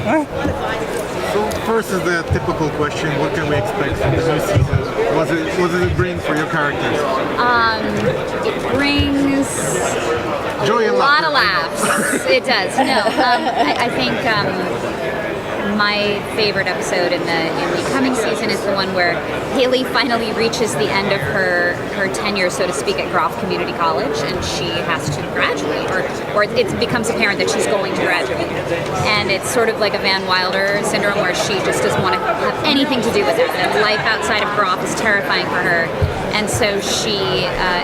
So first is the typical question: what can we expect from the new season? What does it bring for your characters? It brings Joy a and lot of laughter. laughs. It does. No, I think my favorite episode in the coming season is the one where Hayley finally reaches the end of her tenure, so to speak, at Groff Community College, and she has to graduate, or it becomes apparent that she's going to graduate. And it's sort of like a Van Wilder syndrome, where she just doesn't want to have anything to do with it, and life outside of Groff is terrifying for her. And so she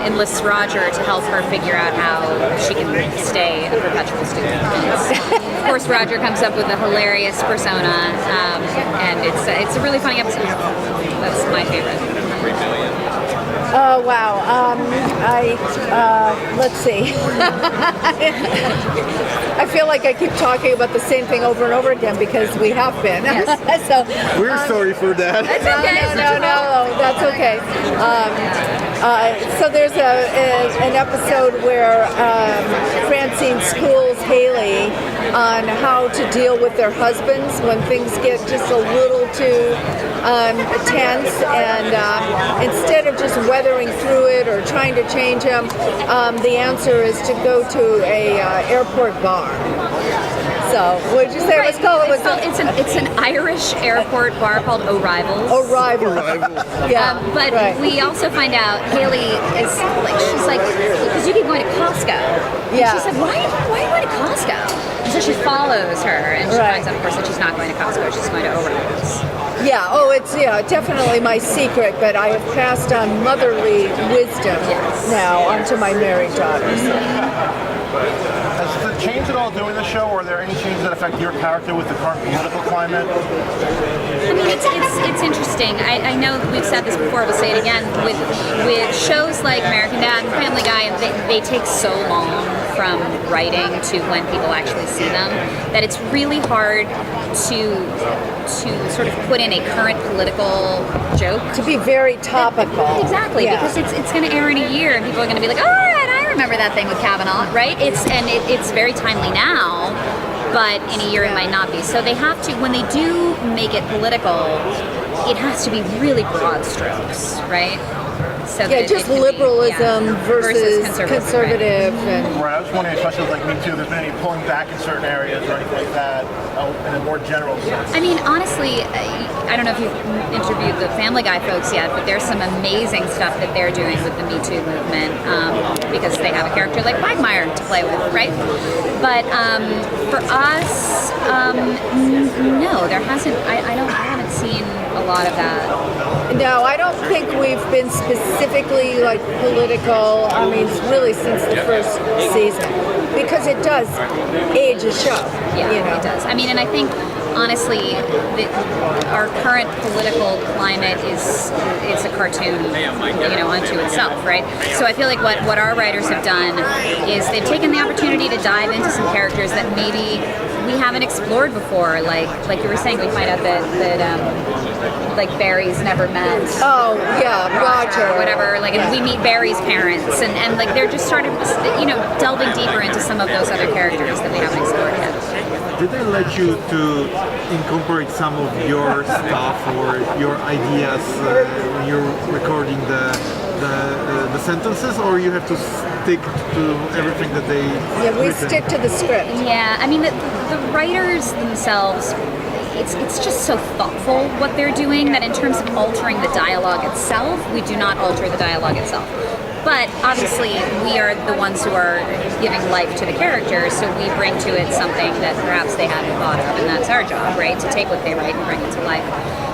enlists Roger to help her figure out how she can stay a perpetual student. Of course, Roger comes up with a hilarious persona, and it's a really funny episode. That's my favorite. Oh wow! Let's see. I feel like I keep talking about the same thing over and over again because we have been. Yes. So We're sorry for that. That's okay. No, that's okay. So there's an episode where Francine schools Hayley on how to deal with their husbands when things get just a little too tense, and instead of just weathering through it or trying to change them, the answer is to go to a airport bar. So, what did you say? Let's call it. It's an Irish airport bar called O'Rivals. O'Rivals. Yeah. But we also find out Hayley is like, she's like, because you keep going to Costco. And Yeah. she said, why are you going to Costco? And so she follows her, and she finds out, of course, that she's not going to Costco. She's going to O'Rivals. Yeah, oh, it's definitely my secret, but I have passed on motherly wisdom now onto my married daughters. Has it changed at all doing the show, or are there any changes that affect your character with the current political climate? I mean, it's interesting. I know we've said this before, we'll say it again. With shows like American Dad and Family Guy, they take so long from writing to when people actually see them that it's really hard to sort of put in a current political joke. To be very topical. Exactly, because it's going to air in a year, and people are going to be like, oh, I remember that thing with Kavanaugh, right? It's very timely now, but in a year it might not be. So they have to, when they do make it political, it has to be really broad strokes, right? So just liberalism versus conservative. Right, I was wondering, especially with like Me Too, there's been any pulling back in certain areas or anything like that, in a more general sense? I mean, honestly, I don't know if you've interviewed the Family Guy folks yet, but there's some amazing stuff that they're doing with the Me Too movement, because they have a character like Quagmire to play with, right? But for us, no, there hasn't. I haven't seen a lot of that. No, I don't think we've been specifically like political. I mean, really since the first season, because it does age a show. Yeah, it does. I mean, and I think honestly, our current political climate is a cartoon, unto itself, right? So I feel like what our writers have done is they've taken the opportunity to dive into some characters that maybe we haven't explored before. Like you were saying, we find out that like Barry's never met. Oh yeah, Roger. Or whatever. Like we meet Barry's parents, and like they're just sort of delving deeper into some of those other characters that we haven't explored yet. Did they let you to incorporate some of your stuff or your ideas when you're recording the sentences, or you have to stick to everything that they? Yeah, we stick to the script. Yeah, I mean the writers themselves. It's just so thoughtful what they're doing that in terms of altering the dialogue itself, we do not alter the dialogue itself. But obviously, we are the ones who are giving life to the characters, so we bring to it something that perhaps they hadn't thought of, and that's our job, right? To take what they write and bring it to life.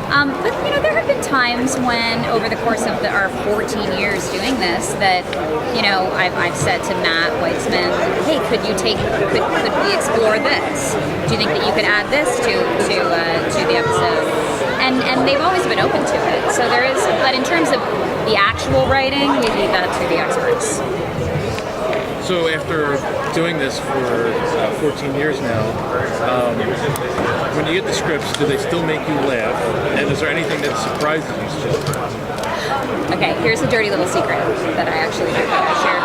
But there have been times when, over the course of our 14 years doing this, that I've said to Matt Weitzman, "Hey, could we explore this? Do you think that you could add this to the episode?" And they've always been open to it. So there is, but in terms of the actual writing, we leave that to the experts. So after doing this for 14 years now, when you get the scripts, do they still make you laugh? And is there anything that surprises you still? Okay, here's a dirty little secret that I actually shared.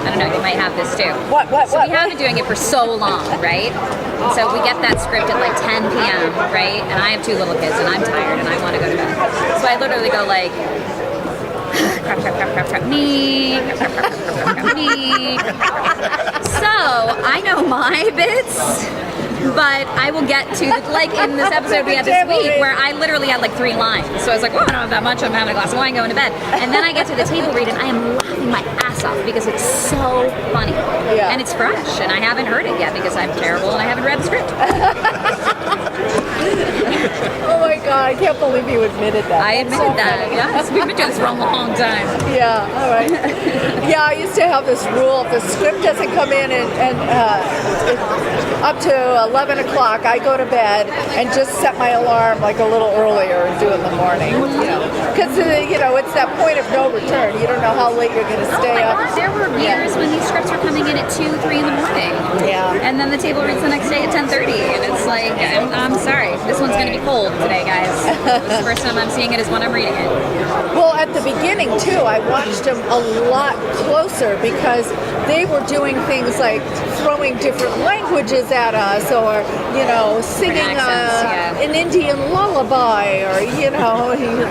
I don't know, you might have this too. What? So we have been doing it for so long, right? And so we get that script at like 10 p.m., right? And I have 2 little kids and I'm tired and I want to go to bed. So I literally go like, crap, crap, crap, crap, crap, me, crap, crap, crap, crap, crap, me. So I know my bits. But I will get to, like in this episode we had this week where I literally had like 3 lines. So I was like, well, I don't have that much. I'm having a glass of wine, going to bed. And then I get to the table read and I am laughing my ass off because it's so funny. Yeah. And it's fresh. And I haven't heard it yet because I'm terrible and I haven't read the script. Oh my God, I can't believe you admitted that. I admitted that. Yes, we've been doing this for a long time. Yeah, all right. Yeah, I used to have this rule: if the script doesn't come in and up to 11 o'clock, I go to bed and just set my alarm like a little earlier and do it in the morning. Because it's that point of no return. You don't know how late you're going to stay up. There were years when these scripts were coming in at 2, 3 in the morning. Yeah. And then the table reads the next day at 10:30, and it's like, I'm sorry, this one's going to be cold today, guys. This is the first time I'm seeing it is when I'm reading it. Well, at the beginning too, I watched them a lot closer because they were doing things like throwing different languages at us, or singing accents, an Indian lullaby, or he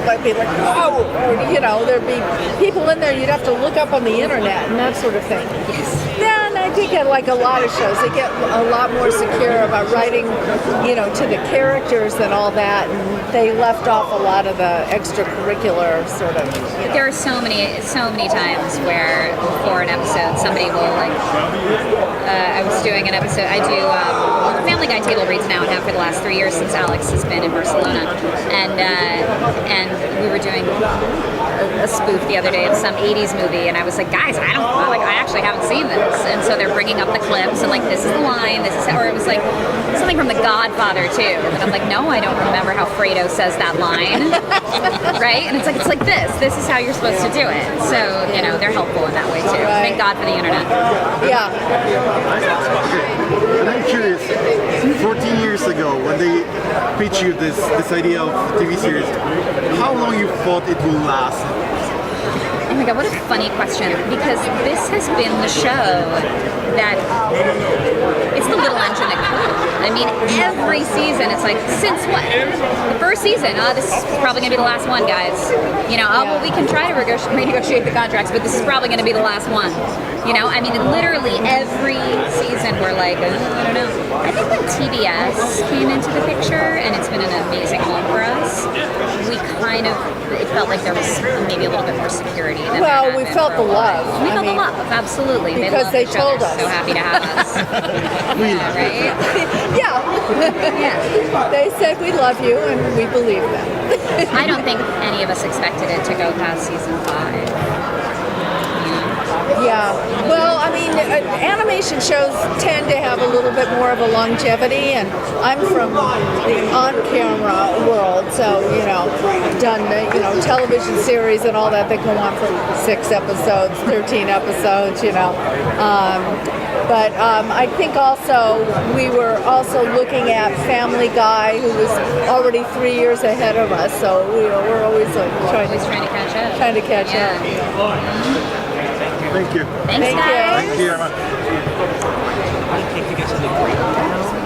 might be like, oh, or there'd be people in there you'd have to look up on the internet and that sort of thing. Yes. Yeah, and I think like a lot of shows, they get a lot more secure about writing, to the characters and all that, and they left off a lot of the extracurricular sort of. There are so many times where for an episode somebody will like. I was doing an episode. I do Family Guy table reads now and have for the last 3 years since Alex has been in Barcelona, and we were doing a spoof the other day of some 80s movie, and I was like, guys, I actually haven't seen this, and so they're bringing up the clips and like, this is the line, or it was like something from The Godfather too, and I'm like, no, I don't remember how Fredo says that line. Right? And it's like this is how you're supposed to do it. So they're helpful in that way too. Right. Thank God for the internet. Yeah. And I'm curious, 14 years ago when they pitched you this idea of TV series, how long you thought it would last? Oh my God, what a funny question, because this has been the show that it's the little engine that could. I mean, every season it's like, since what? The first season, this is probably going to be the last one, guys. Well, we can try to renegotiate the contracts, but this is probably going to be the last one. I mean, literally every season we're like, I don't know. I think when TBS came into the picture, and it's been an amazing home for us, it felt like there was maybe a little bit more security than we felt the love. We felt the love, absolutely. Because they told us. So happy to have us. Yeah, right? Yeah. They said we love you, and we believe them. I don't think any of us expected it to go past season 5. Yeah. Well, I mean, animation shows tend to have a little bit more of a longevity, and I'm from the on-camera world, so, I've done, television series and all that go on for 6 episodes, 13 episodes, But I think also we were also looking at Family Guy, who was already 3 years ahead of us, so we're always trying to catch up. Thank you. Thanks, guys. Thank you. I think you guys did a great job.